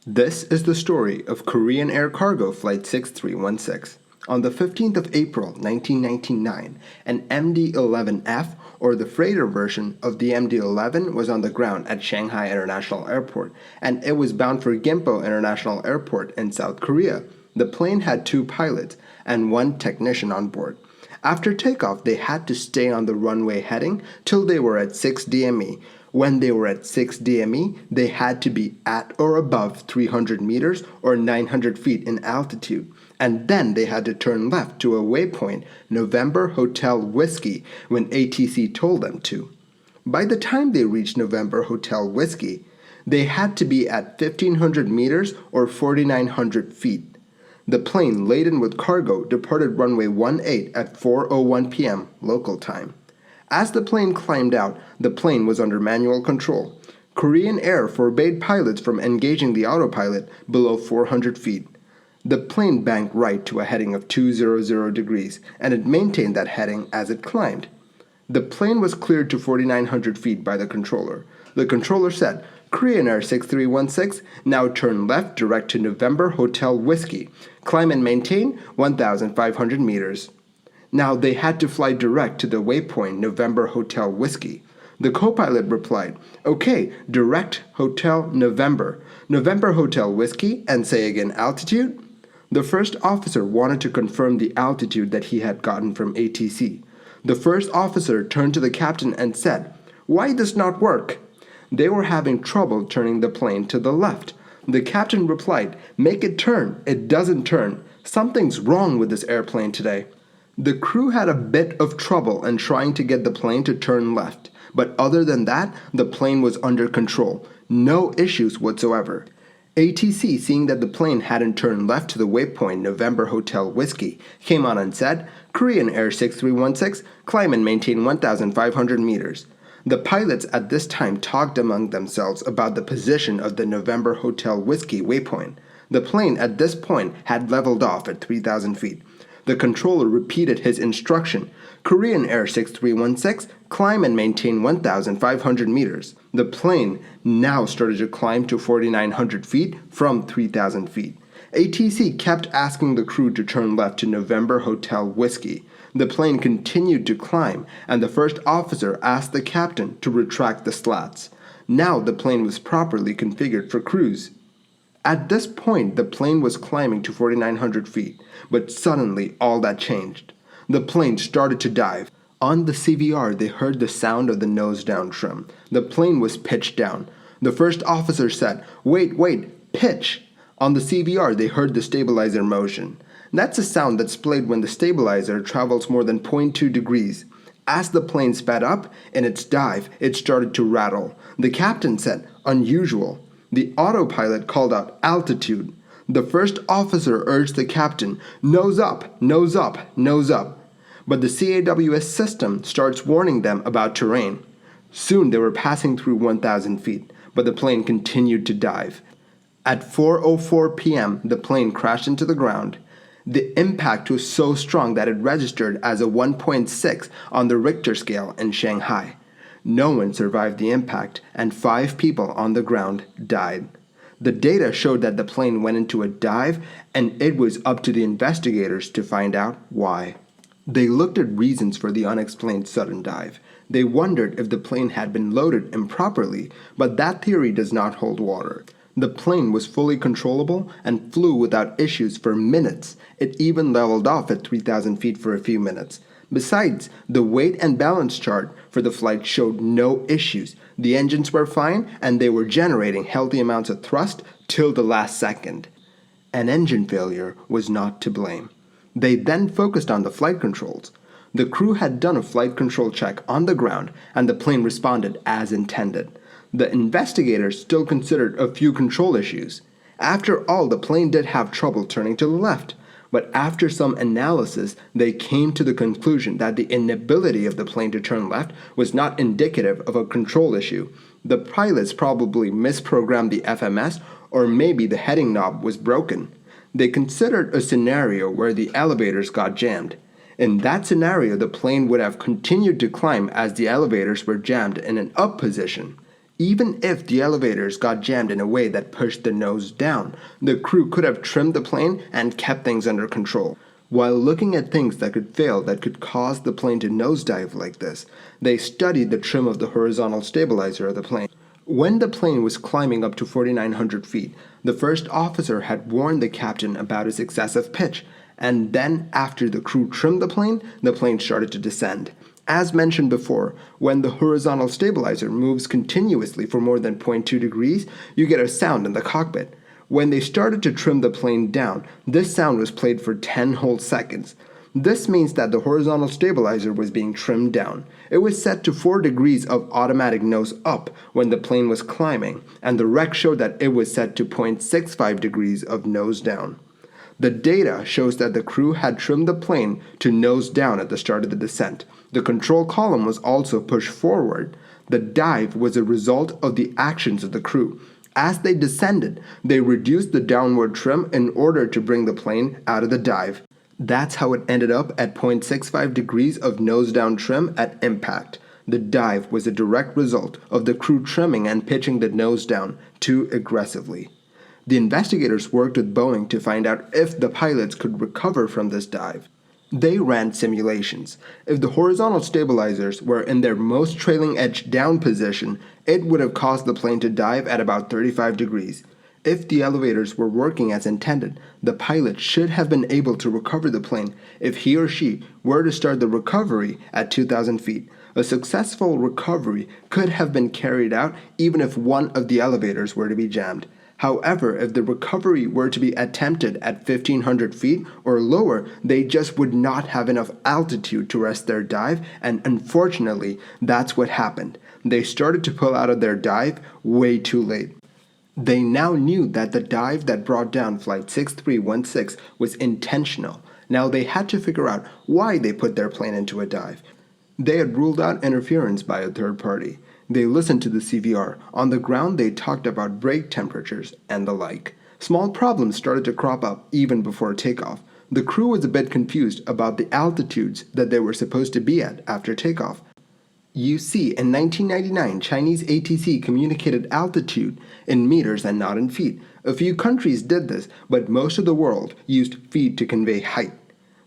This is the story of Korean Air Cargo Flight 6316. On the 15th of April 1999, an MD-11F, or the freighter version of the MD-11, was on the ground at Shanghai International Airport, and it was bound for Gimpo International Airport in South Korea. The plane had two pilots and one technician on board. After takeoff, they had to stay on the runway heading till they were at 6 DME. When they were at 6 DME, they had to be at or above 300 meters or 900 feet in altitude. And then they had to turn left to a waypoint, November Hotel Whiskey, when ATC told them to. By the time they reached November Hotel Whiskey, they had to be at 1500 meters or 4900 feet. The plane, laden with cargo, departed runway 18 at 4:01 p.m. local time. As the plane climbed out, the plane was under manual control. Korean Air forbade pilots from engaging the autopilot below 400 feet. The plane banked right to a heading of 200 degrees, and it maintained that heading as it climbed. The plane was cleared to 4,900 feet by the controller. The controller said, "Korean Air 6316, now turn left direct to November Hotel Whiskey. Climb and maintain 1,500 meters." Now they had to fly direct to the waypoint November Hotel Whiskey. The co-pilot replied, "Okay, direct Hotel November. November Hotel Whiskey, and say again altitude." The first officer wanted to confirm the altitude that he had gotten from ATC. The first officer turned to the captain and said, "Why does not work?" They were having trouble turning the plane to the left. The captain replied, "Make it turn. It doesn't turn. Something's wrong with this airplane today." The crew had a bit of trouble in trying to get the plane to turn left, but other than that, the plane was under control. No issues whatsoever. ATC, seeing that the plane hadn't turned left to the waypoint November Hotel Whiskey, came on and said, "Korean Air 6316, climb and maintain 1,500 meters." The pilots at this time talked among themselves about the position of the November Hotel Whiskey waypoint. The plane at this point had leveled off at 3,000 feet. The controller repeated his instruction, "Korean Air 6316, climb and maintain 1,500 meters." The plane now started to climb to 4,900 feet from 3,000 feet. ATC kept asking the crew to turn left to November Hotel Whiskey. The plane continued to climb, and the first officer asked the captain to retract the slats. Now the plane was properly configured for cruise. At this point, the plane was climbing to 4,900 feet, but suddenly all that changed. The plane started to dive. On the CVR, they heard the sound of the nose-down trim. The plane was pitched down. The first officer said, "Wait, pitch." On the CVR, they heard the stabilizer motion. That's a sound that's played when the stabilizer travels more than 0.2 degrees. As the plane sped up in its dive, it started to rattle. The captain said, "Unusual." The autopilot called out, "Altitude." The first officer urged the captain, "Nose up, nose up, nose up." But the CAWS system starts warning them about terrain. Soon they were passing through 1,000 feet, but the plane continued to dive. At 4:04 p.m., the plane crashed into the ground. The impact was so strong that it registered as a 1.6 on the Richter scale in Shanghai. No one survived the impact, and 5 people on the ground died. The data showed that the plane went into a dive, and it was up to the investigators to find out why. They looked at reasons for the unexplained sudden dive. They wondered if the plane had been loaded improperly, but that theory does not hold water. The plane was fully controllable and flew without issues for minutes. It even leveled off at 3,000 feet for a few minutes. Besides, the weight and balance chart for the flight showed no issues. The engines were fine, and they were generating healthy amounts of thrust till the last second. An engine failure was not to blame. They then focused on the flight controls. The crew had done a flight control check on the ground, and the plane responded as intended. The investigators still considered a few control issues. After all, the plane did have trouble turning to the left. But after some analysis, they came to the conclusion that the inability of the plane to turn left was not indicative of a control issue. The pilots probably misprogrammed the FMS, or maybe the heading knob was broken. They considered a scenario where the elevators got jammed. In that scenario, the plane would have continued to climb as the elevators were jammed in an up position. Even if the elevators got jammed in a way that pushed the nose down, the crew could have trimmed the plane and kept things under control. While looking at things that could fail that could cause the plane to nosedive like this, they studied the trim of the horizontal stabilizer of the plane. When the plane was climbing up to 4,900 feet, the first officer had warned the captain about its excessive pitch, and then after the crew trimmed the plane started to descend. As mentioned before, when the horizontal stabilizer moves continuously for more than 0.2 degrees, you get a sound in the cockpit. When they started to trim the plane down, this sound was played for 10 whole seconds. This means that the horizontal stabilizer was being trimmed down. It was set to 4 degrees of automatic nose up when the plane was climbing, and the rec showed that it was set to 0.65 degrees of nose down. The data shows that the crew had trimmed the plane to nose down at the start of the descent. The control column was also pushed forward. The dive was a result of the actions of the crew. As they descended, they reduced the downward trim in order to bring the plane out of the dive. That's how it ended up at 0.65 degrees of nose down trim at impact. The dive was a direct result of the crew trimming and pitching the nose down too aggressively. The investigators worked with Boeing to find out if the pilots could recover from this dive. They ran simulations. If the horizontal stabilizers were in their most trailing edge down position, it would have caused the plane to dive at about 35 degrees. If the elevators were working as intended, the pilot should have been able to recover the plane if he or she were to start the recovery at 2,000 feet. A successful recovery could have been carried out even if one of the elevators were to be jammed. However, if the recovery were to be attempted at 1,500 feet or lower, they just would not have enough altitude to rest their dive, and unfortunately, that's what happened. They started to pull out of their dive way too late. They now knew that the dive that brought down Flight 6316 was intentional. Now they had to figure out why they put their plane into a dive. They had ruled out interference by a third party. They listened to the CVR. On the ground, they talked about brake temperatures and the like. Small problems started to crop up even before takeoff. The crew was a bit confused about the altitudes that they were supposed to be at after takeoff. You see, in 1999, Chinese ATC communicated altitude in meters and not in feet. A few countries did this, but most of the world used feet to convey height.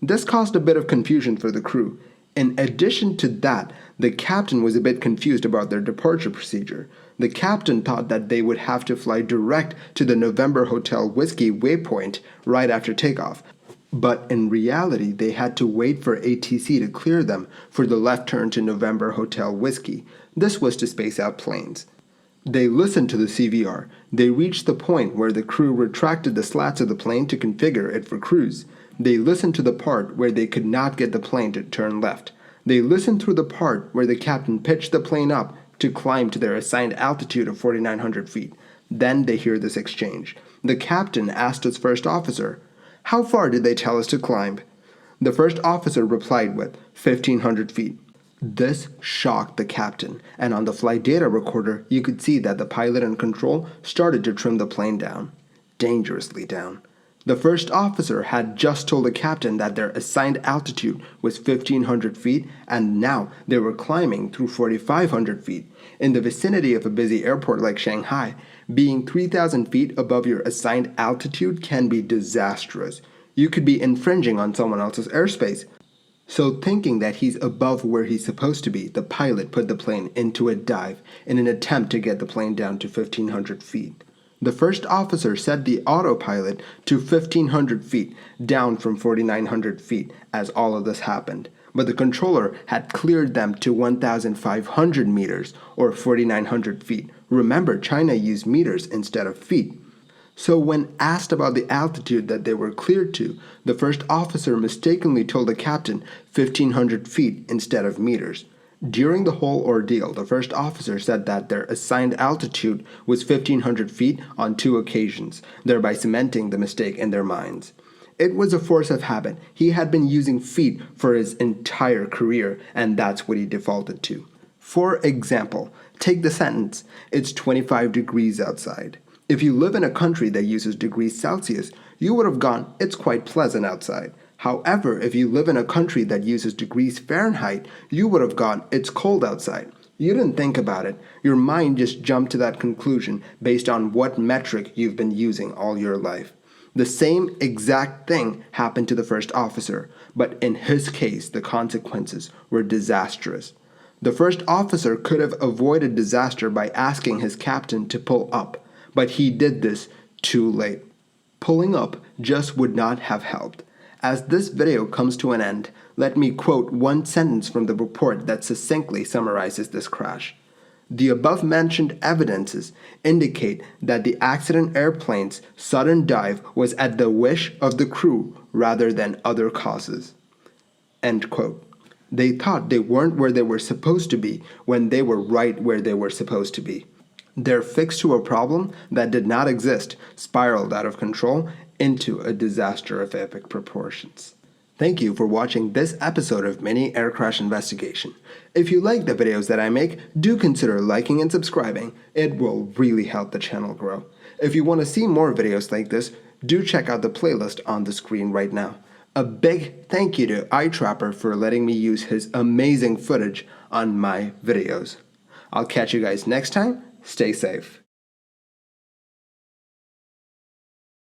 This caused a bit of confusion for the crew. In addition to that, the captain was a bit confused about their departure procedure. The captain thought that they would have to fly direct to the November Hotel Whiskey waypoint right after takeoff. But in reality, they had to wait for ATC to clear them for the left turn to November Hotel Whiskey. This was to space out planes. They listened to the CVR. They reached the point where the crew retracted the slats of the plane to configure it for cruise. They listened to the part where they could not get the plane to turn left. They listened through the part where the captain pitched the plane up to climb to their assigned altitude of 4,900 feet. Then they hear this exchange. The captain asked his first officer, "How far did they tell us to climb?" The first officer replied with 1,500 feet. This shocked the captain, and on the flight data recorder, you could see that the pilot and control started to trim the plane down. Dangerously down. The first officer had just told the captain that their assigned altitude was 1,500 feet, and now they were climbing through 4,500 feet. In the vicinity of a busy airport like Shanghai, being 3,000 feet above your assigned altitude can be disastrous. You could be infringing on someone else's airspace. So thinking that he's above where he's supposed to be, the pilot put the plane into a dive in an attempt to get the plane down to 1,500 feet. The first officer set the autopilot to 1,500 feet, down from 4,900 feet as all of this happened. But the controller had cleared them to 1,500 meters, or 4,900 feet. Remember, China used meters instead of feet. So when asked about the altitude that they were cleared to, the first officer mistakenly told the captain 1,500 feet instead of meters. During the whole ordeal, the first officer said that their assigned altitude was 1,500 feet on 2 occasions, thereby cementing the mistake in their minds. It was a force of habit. He had been using feet for his entire career, and that's what he defaulted to. For example, take the sentence, "It's 25 degrees outside." If you live in a country that uses degrees Celsius, you would have gone, "It's quite pleasant outside." However, if you live in a country that uses degrees Fahrenheit, you would have gone, "It's cold outside." You didn't think about it. Your mind just jumped to that conclusion based on what metric you've been using all your life. The same exact thing happened to the first officer, but in his case, the consequences were disastrous. The first officer could have avoided disaster by asking his captain to pull up, but he did this too late. Pulling up just would not have helped. As this video comes to an end, let me quote one sentence from the report that succinctly summarizes this crash. The above-mentioned evidences indicate that the accident airplane's sudden dive was at the wish of the crew rather than other causes. End quote. They thought they weren't where they were supposed to be when they were right where they were supposed to be. Their fix to a problem that did not exist spiraled out of control into a disaster of epic proportions. Thank you for watching this episode of Mini Air Crash Investigation. If you like the videos that I make, do consider liking and subscribing. It will really help the channel grow. If you want to see more videos like this, do check out the playlist on the screen right now. A big thank you to iTrapper for letting me use his amazing footage on my videos. I'll catch you guys next time. Stay safe.